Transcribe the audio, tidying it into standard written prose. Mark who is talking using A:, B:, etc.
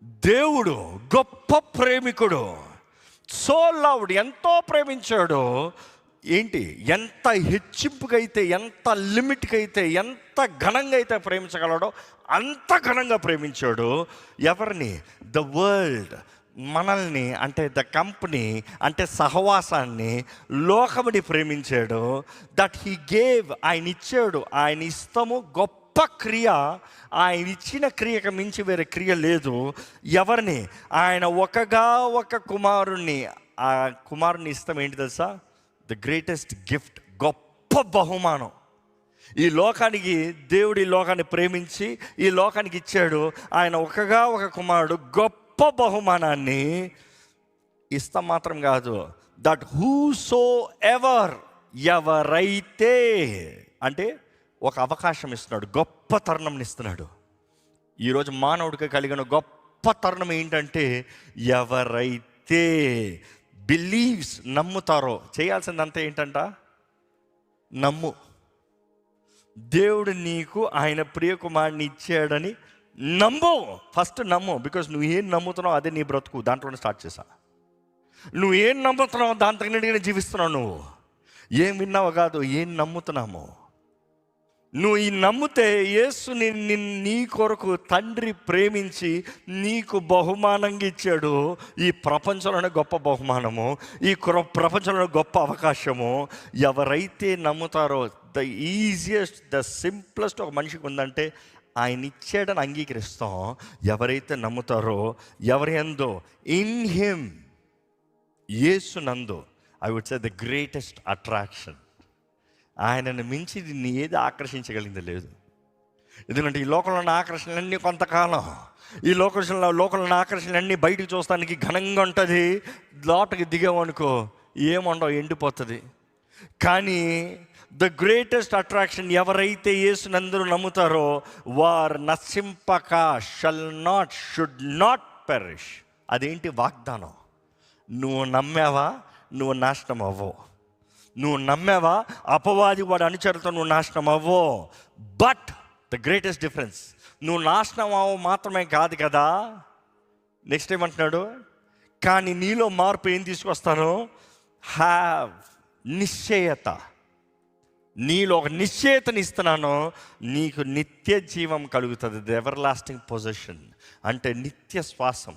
A: దేవుడు గొప్ప ప్రేమికుడు. So loved, ఎంతో ప్రేమించాడు. ఏంటి, ఎంత హెచ్చింపుగా అయితే, ఎంత లిమిట్కి అయితే, ఎంత ఘనంగా అయితే ప్రేమించగలడో అంత ఘనంగా ప్రేమించాడు. ఎవరిని? ద వరల్డ్, మనల్ని, అంటే ద కంపెనీ, అంటే సహవాసాన్ని, లోకముని ప్రేమించాడు. దట్ హీ గేవ్, ఆయన ఇచ్చాడు. ఆయన ఇస్తము గొప్ప క్రియ. ఆయన ఇచ్చిన క్రియకు మించి వేరే క్రియ లేదు. ఎవరిని? ఆయన ఒక కుమారుణ్ణి. ఆ కుమారుని ఇష్టం ఏంటి తెలుసా? ద గ్రేటెస్ట్ గిఫ్ట్, గొప్ప బహుమానం. ఈ లోకానికి దేవుడు ఈ లోకాన్ని ప్రేమించి ఈ లోకానికి ఇచ్చాడు. ఆయన ఒక కుమారుడు గొప్ప బహుమానాన్ని ఇస్తాం మాత్రం కాదు. దట్ హూ సో ఎవర్, ఎవరైతే, అంటే ఒక అవకాశం ఇస్తున్నాడు, గొప్ప తరుణం ఇస్తున్నాడు. ఈరోజు మానవుడికి కలిగిన గొప్ప తరుణం ఏంటంటే, ఎవరైతే బిలీవ్స్, నమ్ముతారో. చేయాల్సిందంతా ఏంటంట? నమ్ము. దేవుడు నీకు ఆయన ప్రియకుమారుని ఇచ్చాడని నమ్ము. ఫస్ట్ నమ్ము. బికాజ్ నువ్వు ఏం నమ్ముతున్నావు అదే నీ బ్రతుకు. దాంట్లోనే స్టార్ట్ చేశా. నువ్వు ఏం నమ్ముతున్నావు దాని తగినట్టుగానే జీవిస్తున్నావు. నువ్వు ఏం విన్నావు కాదు, ఏం నమ్ముతున్నాము. నువ్వు ఈ నమ్మితే యేసుని నీ కొరకు తండ్రి ప్రేమించి నీకు బహుమానంగా ఇచ్చాడు. ఈ ప్రపంచంలోనే గొప్ప బహుమానము, ఈ ప్రపంచంలో గొప్ప అవకాశము. ఎవరైతే నమ్ముతారో, ద ఈజియెస్ట్, ద సింప్లెస్ట్ ఒక మనిషికి ఉందంటే ఆయన ఇచ్చాడని అంగీకరిస్తాం. ఎవరైతే నమ్ముతారో, ఎవరి యందు, ఇన్ హిమ్, యేసు నందు, I would say the greatest attraction. ఆయనను మించి దీన్ని ఏది ఆకర్షించగలిగింది లేదు. ఎందుకంటే ఈ లోకంలో ఉన్న ఆకర్షణలన్నీ కొంతకాలం. ఈ లోకంలో ఉన్న ఆకర్షణలన్నీ బయటకు చూస్తానికి ఘనంగా ఉంటుంది. లోటకి దిగామనుకో ఏముండవు, ఎండిపోతుంది. కానీ ద గ్రేటెస్ట్ అట్రాక్షన్, ఎవరైతే యేసునందరూ నమ్ముతారో వారు నశింపక, షుడ్ నాట్ పెరిష్. అదేంటి? వాగ్దానం. నువ్వు నమ్మావా, నువ్వు నాశనం అవ్వవు. నువ్వు నమ్మావా, అపవాది వాడు అనుచరులతో నువ్వు నాశనం అవ్వో. బట్ ద గ్రేటెస్ట్ డిఫరెన్స్, నువ్వు నాశనం అవ్వ మాత్రమే కాదు కదా. నెక్స్ట్ ఏమంటున్నాడు? కానీ నీలో మార్పు ఏం తీసుకొస్తాను? హ్యావ్, నిశ్చయత. నీలో ఒక నిశ్చయతని ఇస్తున్నాను. నీకు నిత్య జీవం కలుగుతుంది. ద ఎవర్ లాస్టింగ్ పొజిషన్, అంటే నిత్య శ్వాసం.